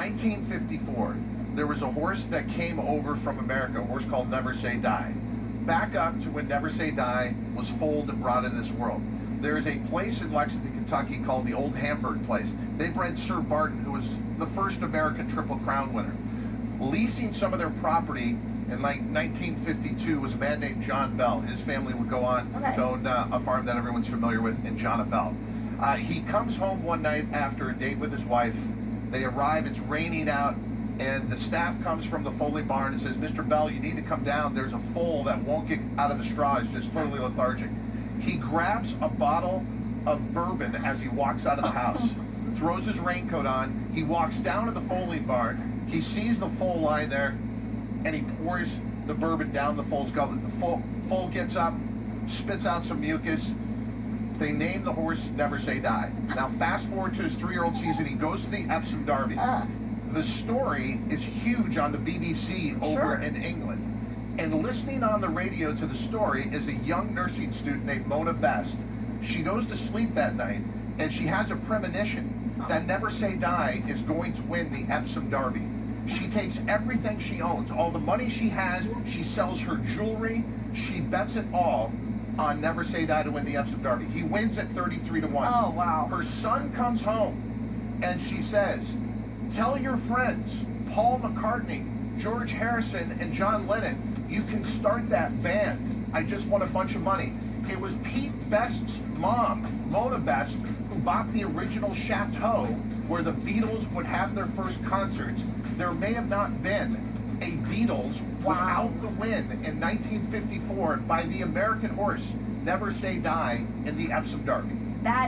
1954, there was a horse that came over from America, a horse called Never Say Die. Back up to when Never Say Die was foaled and brought into this world. There's a place in Lexington, Kentucky called the Old Hamburg Place. They bred Sir Barton, who was the first American Triple Crown winner. Leasing some of their property in like 1952 was a man named John Bell. His family would go on to own a farm that everyone's familiar with in John Bell. He comes home one night after a date with his wife. They arrive, it's raining out, and the staff comes from the Foley barn and says, Mr. Bell, you need to come down. There's a foal that won't get out of the straw. It's just totally lethargic. He grabs a bottle of bourbon as he walks out of the house, throws his raincoat on. He walks down to the Foley barn. He sees the foal lying there, and he pours the bourbon down the foal's gullet. The foal gets up, spits out some mucus. They name the horse Never Say Die. Now, fast forward to his 3-year-old season. He goes to the Epsom Derby. The story is huge on the BBC over in England. And listening on the radio to the story is a young nursing student named Mona Best. She goes to sleep that night, and she has a premonition that Never Say Die is going to win the Epsom Derby. She takes everything she owns, all the money she has, she sells her jewelry, she bets it all on Never Say Die to win the Epsom Derby. He wins at 33 to 1. Oh, wow. Her son comes home, and she says, tell your friends, Paul McCartney, George Harrison, and John Lennon, you can start that band. I just won a bunch of money. It was Pete Best's mom, Mona Best, who bought the original chateau where the Beatles would have their first concerts. There may have not been a Beatles without the win in 1954 by the American horse Never Say Die in the Epsom Derby. That